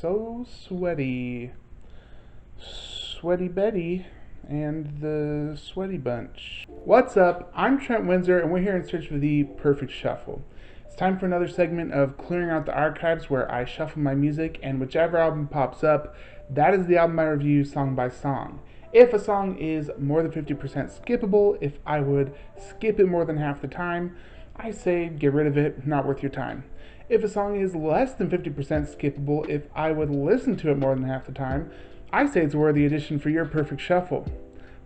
So sweaty. Sweaty Betty and the Sweaty Bunch. What's up? I'm Trent Windsor, and we're here in search of the perfect shuffle. It's time for another segment of Clearing Out the Archives, where I shuffle my music, and whichever album pops up, that is the album I review song by song. If a song is more than 50% skippable, if I would skip it more than half the time, I say get rid of it, not worth your time. If a song is less than 50% skippable, if I would listen to it more than half the time, I say it's a worthy addition for your perfect shuffle.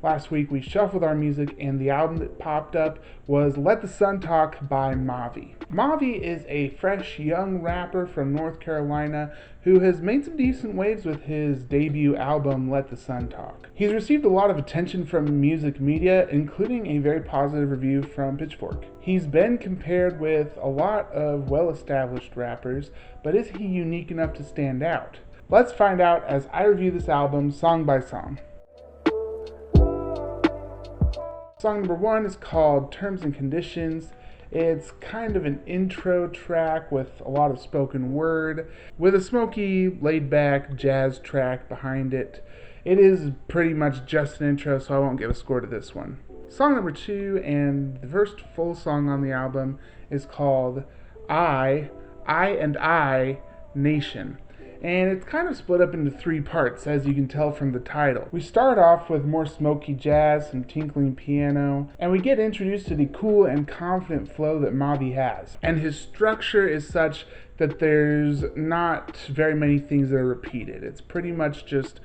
Last week we shuffled our music, and the album that popped up was Let the Sun Talk by MAVI. MAVI is a fresh young rapper from North Carolina who has made some decent waves with his debut album Let the Sun Talk. He's received a lot of attention from music media, including a very positive review from Pitchfork. He's been compared with a lot of well-established rappers, but is he unique enough to stand out? Let's find out as I review this album song by song. Song number 1 is called Terms and Conditions. It's kind of an intro track with a lot of spoken word, with a smoky, laid-back jazz track behind it. It is pretty much just an intro, so I won't give a score to this one. Song number 2, and the first full song on the album, is called I and I, Nation. And it's kind of split up into 3 parts, as you can tell from the title. We start off with more smoky jazz, some tinkling piano, and we get introduced to the cool and confident flow that MAVI has. And his structure is such that there's not very many things that are repeated. It's pretty much just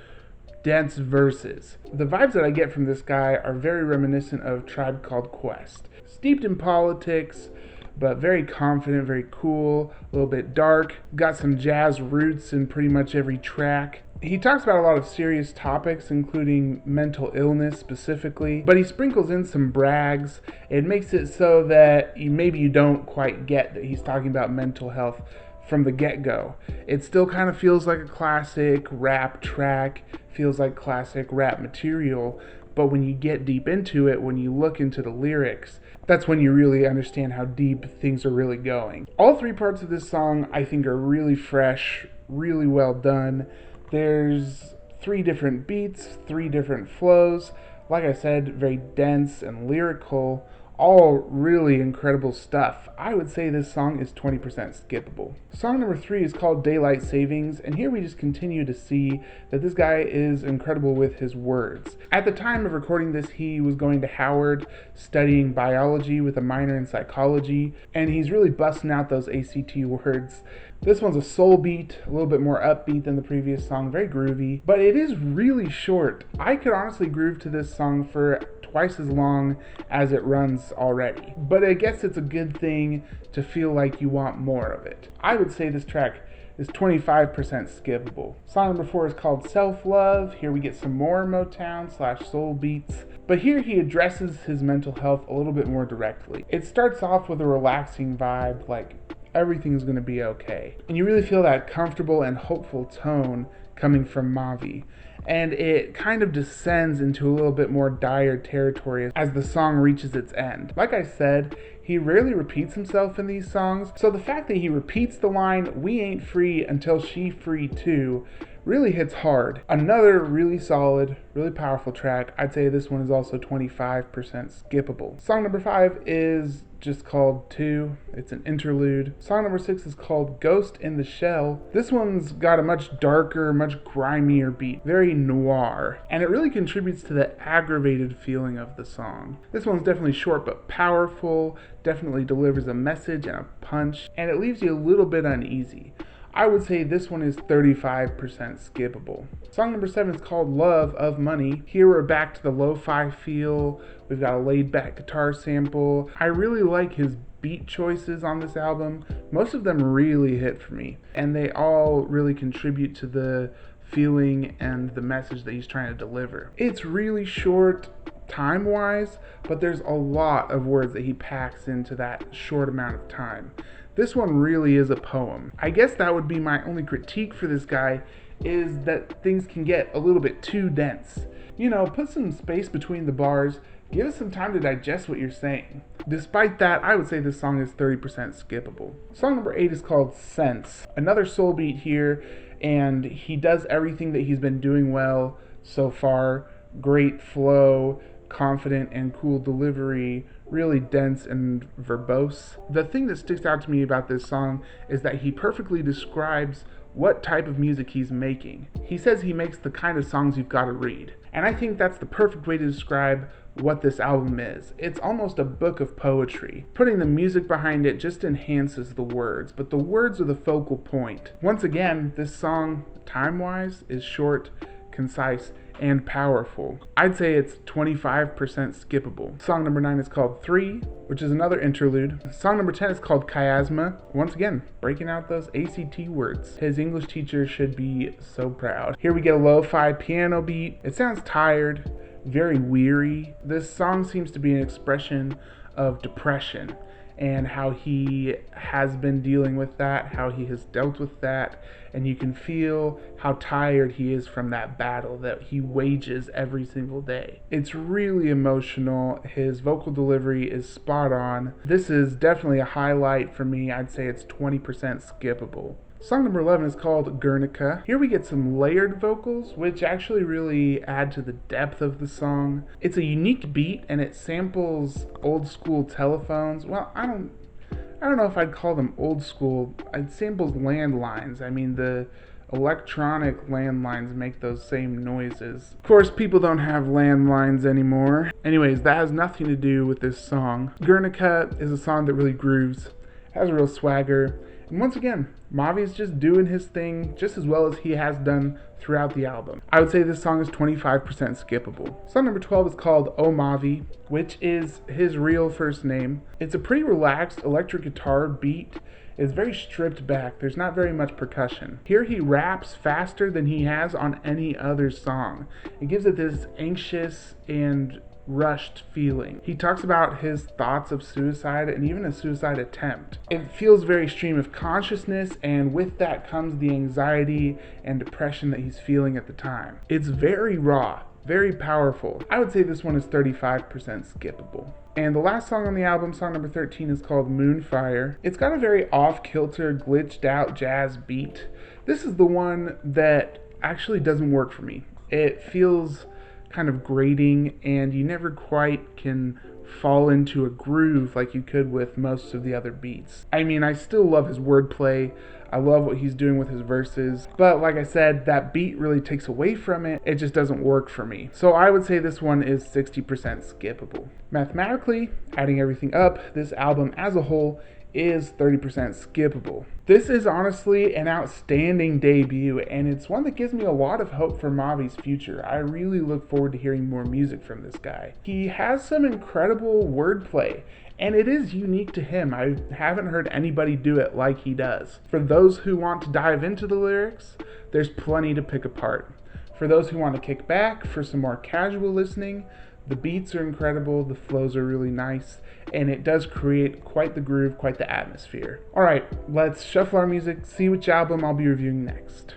dense verses. The vibes that I get from this guy are very reminiscent of Tribe Called Quest. Steeped in politics, but very confident, very cool, a little bit dark. Got some jazz roots in pretty much every track. He talks about a lot of serious topics, including mental illness specifically, but he sprinkles in some brags. It makes it so that maybe you don't quite get that he's talking about mental health from the get-go. It still kind of feels like a classic rap track, feels like classic rap material, but when you get deep into it, when you look into the lyrics, that's when you really understand how deep things are really going. All 3 parts of this song I think are really fresh, really well done. There's 3 different beats, 3 different flows. Like I said, very dense and lyrical. All really incredible stuff. I would say this song is 20% skippable. Song number 3 is called Daylight Savings, and here we just continue to see that this guy is incredible with his words. At the time of recording this, he was going to Howard, studying biology with a minor in psychology, and he's really busting out those ACT words. This one's a soul beat, a little bit more upbeat than the previous song, very groovy, but it is really short. I could honestly groove to this song for twice as long as it runs already. But I guess it's a good thing to feel like you want more of it. I would say this track is 25% skippable. Song number 4 is called Self-Love. Here we get some more Motown/soul beats. But here he addresses his mental health a little bit more directly. It starts off with a relaxing vibe, like everything's gonna be okay. And you really feel that comfortable and hopeful tone coming from MAVI. And it kind of descends into a little bit more dire territory as the song reaches its end. Like I said, he rarely repeats himself in these songs, so the fact that he repeats the line, "We ain't free until she free too," really hits hard. Another really solid, really powerful track. I'd say this one is also 25% skippable. Song number 5 is just called 2. It's an interlude. Song number 6 is called Ghost in the Shell. This one's got a much darker, much grimier beat, very noir, and it really contributes to the aggravated feeling of the song. This one's definitely short but powerful, definitely delivers a message and a punch, and it leaves you a little bit uneasy. I would say this one is 35% skippable. Song number 7 is called Love of Money. Here we're back to the lo-fi feel. We've got a laid-back guitar sample. I really like his beat choices on this album. Most of them really hit for me, and they all really contribute to the feeling and the message that he's trying to deliver. It's really short time-wise, but there's a lot of words that he packs into that short amount of time. This one really is a poem. I guess that would be my only critique for this guy, is that things can get a little bit too dense. You know, put some space between the bars, give us some time to digest what you're saying. Despite that, I would say this song is 30% skippable. Song number 8 is called Sense. Another soul beat here, and he does everything that he's been doing well so far. Great flow, confident and cool delivery, really dense and verbose. The thing that sticks out to me about this song is that he perfectly describes what type of music he's making. He says he makes the kind of songs you've got to read. And I think that's the perfect way to describe what this album is. It's almost a book of poetry. Putting the music behind it just enhances the words, but the words are the focal point. Once again, this song, time-wise, is short, concise, and powerful. I'd say it's 25% skippable. Song number 9 is called 3, which is another interlude. Song number 10 is called Chiasma. Once again, breaking out those ACT words. His English teacher should be so proud. Here we get a lo-fi piano beat. It sounds tired, very weary. This song seems to be an expression of depression and how he has been dealing with that, how he has dealt with that, and you can feel how tired he is from that battle that he wages every single day. It's really emotional. His vocal delivery is spot on. This is definitely a highlight for me. I'd say it's 20% skippable. Song number 11 is called Guernica. Here we get some layered vocals, which actually really add to the depth of the song. It's a unique beat, and it samples old school telephones. Well, I don't know if I'd call them old school. It samples landlines. I mean, the electronic landlines make those same noises. Of course, people don't have landlines anymore. Anyways, that has nothing to do with this song. Guernica is a song that really grooves, has a real swagger. And once again, MAVI is just doing his thing just as well as he has done throughout the album. I would say this song is 25% skippable. Song number 12 is called Oh MAVI, which is his real first name. It's a pretty relaxed electric guitar beat. It's very stripped back. There's not very much percussion. Here he raps faster than he has on any other song. It gives it this anxious and rushed feeling. He talks about his thoughts of suicide and even a suicide attempt. It feels very stream of consciousness, and with that comes the anxiety and depression that he's feeling at the time. It's very raw, very powerful. I would say this one is 35% skippable. And the last song on the album, song number 13, is called Moonfire. It's got a very off-kilter, glitched out jazz beat. This is the one that actually doesn't work for me. It feels kind of grating, and you never quite can fall into a groove like you could with most of the other beats. I mean, I still love his wordplay. I love what he's doing with his verses, but like I said, that beat really takes away from it. It just doesn't work for me. So I would say this one is 60% skippable. Mathematically, adding everything up, this album as a whole is 30% skippable. This is honestly an outstanding debut, and it's one that gives me a lot of hope for MAVI's future. I really look forward to hearing more music from this guy. He has some incredible wordplay, and it is unique to him. I haven't heard anybody do it like he does. For those who want to dive into the lyrics, there's plenty to pick apart. For those who want to kick back for some more casual listening, the beats are incredible, the flows are really nice, and it does create quite the groove, quite the atmosphere. Alright, let's shuffle our music, see which album I'll be reviewing next.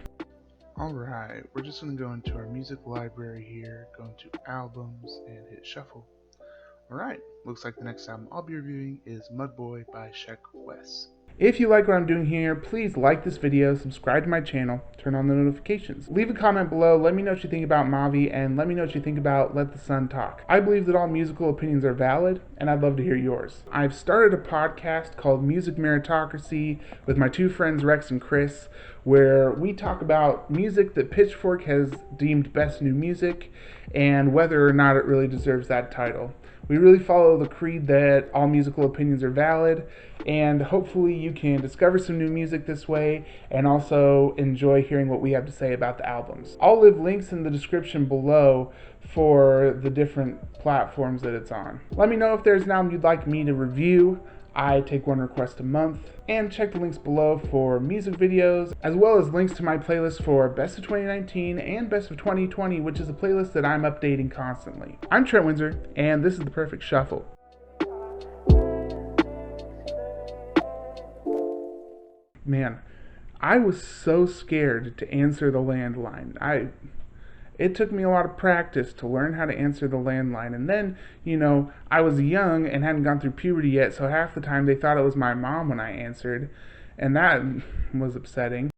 Alright, we're just going to go into our music library here, go into albums, and hit shuffle. Alright, looks like the next album I'll be reviewing is Mudboy by Sheck Wes. If you like what I'm doing here, please like this video, subscribe to my channel, turn on the notifications. Leave a comment below, let me know what you think about MAVI, and let me know what you think about Let the Sun Talk. I believe that all musical opinions are valid, and I'd love to hear yours. I've started a podcast called Music Meritocracy with my two friends Rex and Chris, where we talk about music that Pitchfork has deemed best new music, and whether or not it really deserves that title. We really follow the creed that all musical opinions are valid, and hopefully you can discover some new music this way and also enjoy hearing what we have to say about the albums. I'll leave links in the description below for the different platforms that it's on. Let me know if there's an album you'd like me to review. I take one request a month, and check the links below for music videos, as well as links to my playlist for Best of 2019 and Best of 2020, which is a playlist that I'm updating constantly. I'm Trent Windsor, and this is The Perfect Shuffle. Man, I was so scared to answer the landline. It took me a lot of practice to learn how to answer the landline. And then, I was young and hadn't gone through puberty yet, so half the time they thought it was my mom when I answered. And that was upsetting.